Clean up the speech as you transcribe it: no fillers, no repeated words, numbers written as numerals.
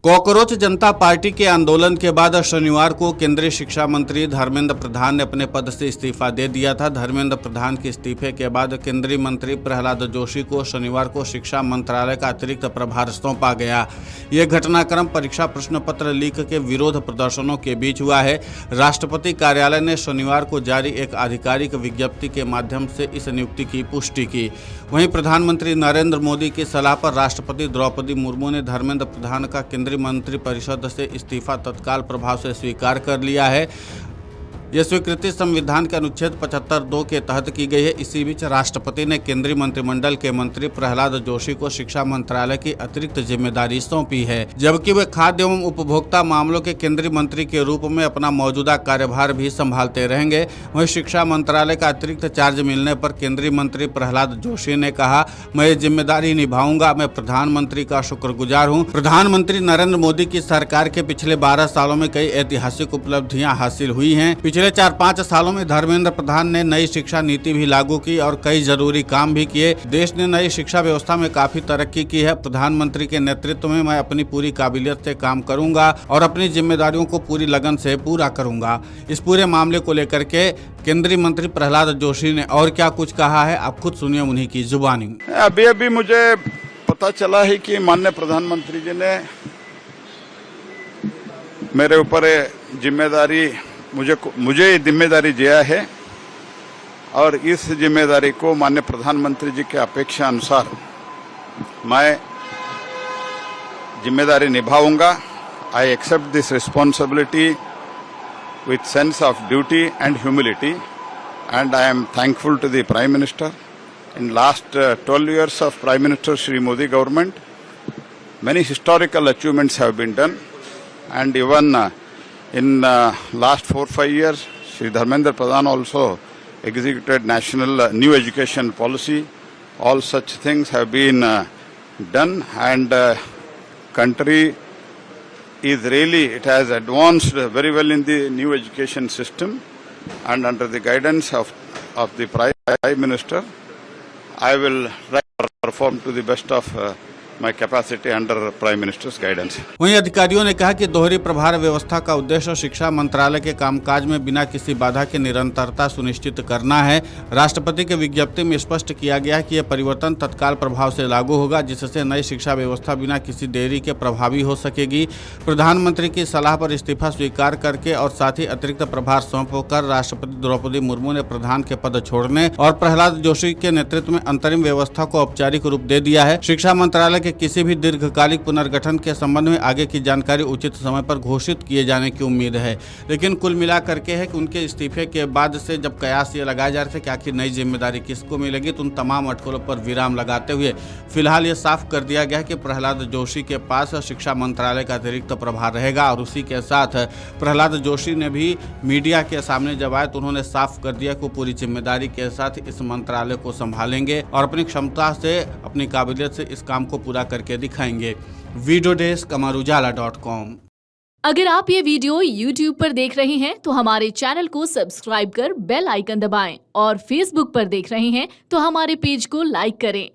Cockroach जनता party के आंदोलन के बाद शनिवार को केंद्रीय शिक्षा मंत्री धर्मेंद्र प्रधान ने अपने पद से इस्तीफा दे दिया था। धर्मेंद्र प्रधान के इस्तीफे के बाद केंद्रीय मंत्री प्रहलाद जोशी को शनिवार को शिक्षा मंत्रालय का अतिरिक्त प्रभार सौंपा गया। यह घटनाक्रम परीक्षा प्रश्न पत्र लीक के विरोध प्रदर्शनों के बीच हुआ है। राष्ट्रपति कार्यालय ने शनिवार को जारी एक आधिकारिक विज्ञप्ति के माध्यम से इस नियुक्ति की पुष्टि की। वहीं प्रधानमंत्री नरेंद्र मोदी की सलाह पर राष्ट्रपति द्रौपदी मुर्मू ने धर्मेंद्र प्रधान का केंद्रीय मंत्रिपरिषद से इस्तीफा तत्काल प्रभाव से स्वीकार कर लिया है। यह स्वीकृति संविधान के अनुच्छेद 75(2) के तहत की गई है। इसी बीच राष्ट्रपति ने केंद्रीय मंत्रिमंडल के मंत्री प्रहलाद जोशी को शिक्षा मंत्रालय की अतिरिक्त जिम्मेदारी सौंपी है, जबकि वे खाद्य एवं उपभोक्ता मामलों के केंद्रीय मंत्री के रूप में अपना मौजूदा कार्यभार भी संभालते रहेंगे। वहीं शिक्षा मंत्रालय का अतिरिक्त चार्ज मिलने पर केंद्रीय मंत्री प्रहलाद जोशी ने कहा, मैं ये जिम्मेदारी निभाऊंगा। मैं प्रधानमंत्री का शुक्रगुजार हूँ। प्रधानमंत्री नरेंद्र मोदी की सरकार के पिछले 12 सालों में कई ऐतिहासिक उपलब्धियां हासिल हुई हैं। पिछले 4-5 सालों में धर्मेंद्र प्रधान ने नई शिक्षा नीति भी लागू की और कई जरूरी काम भी किए। देश ने नई शिक्षा व्यवस्था में काफी तरक्की की है। प्रधानमंत्री के नेतृत्व में मैं अपनी पूरी काबिलियत से काम करूंगा और अपनी जिम्मेदारियों को पूरी लगन से पूरा करूंगा। इस पूरे मामले को लेकर के केंद्रीय मंत्री प्रहलाद जोशी ने और क्या कुछ कहा है, आप खुद सुनिए उन्हीं की जुबानी। अभी मुझे पता चला है कि माननीय प्रधानमंत्री जी ने मेरे ऊपर जिम्मेदारी मुझे जिम्मेदारी दिया है और इस जिम्मेदारी को माननीय प्रधानमंत्री जी के अपेक्षा अनुसार मैं जिम्मेदारी निभाऊंगा। I accept this responsibility with sense of duty and humility and I am thankful to the prime minister. In last 12 years of Prime Minister Shri Modi government, many historical achievements have been done, and even in last 4-5 years, Shri Dharmendra Pradhan also executed national new education policy. All such things have been done, and country is really, it has advanced very well in the new education system, and under the guidance of the Prime Minister, I will try to perform to the best of my capacity under Prime Minister's guidance. वहीं अधिकारियों ने कहा कि दोहरी प्रभार व्यवस्था का उद्देश्य शिक्षा मंत्रालय के कामकाज में बिना किसी बाधा के निरंतरता सुनिश्चित करना है। राष्ट्रपति की विज्ञप्ति में स्पष्ट किया गया है कि यह परिवर्तन तत्काल प्रभाव से लागू होगा, जिससे नई शिक्षा व्यवस्था बिना किसी देरी के प्रभावी हो सकेगी। प्रधानमंत्री की सलाह पर इस्तीफा स्वीकार करके और साथ ही अतिरिक्त प्रभार सौंपकर राष्ट्रपति द्रौपदी मुर्मू ने प्रधान के पद छोड़ने और प्रहलाद जोशी के नेतृत्व में अंतरिम व्यवस्था को औपचारिक रूप दे दिया है। शिक्षा मंत्रालय के किसी भी दीर्घकालिक पुनर्गठन के संबंध में आगे की जानकारी उचित समय पर घोषित किए जाने की उम्मीद है। लेकिन कुल मिलाकर के है कि उनके इस्तीफे के बाद से जब कयास ये लगाए जा रहे थे कि आखिर नई जिम्मेदारी किसको मिलेगी, तो उन तमाम अटकलों पर विराम लगाते हुए फिलहाल ये साफ कर दिया गया है कि प्रहलाद जोशी के पास शिक्षा मंत्रालय का अतिरिक्त प्रभार रहेगा। और उसी के साथ प्रहलाद जोशी ने भी मीडिया के सामने जब आए तो उन्होंने साफ कर दिया कि वो पूरी जिम्मेदारी के साथ इस मंत्रालय को संभालेंगे और अपनी क्षमता से, अपनी काबिलियत से इस काम को पूरा करके दिखाएंगे। Video desk amarujala.com। अगर आप ये वीडियो YouTube पर देख रहे हैं तो हमारे चैनल को सब्सक्राइब कर बेल आइकन दबाएं और Facebook पर देख रहे हैं तो हमारे पेज को लाइक करें।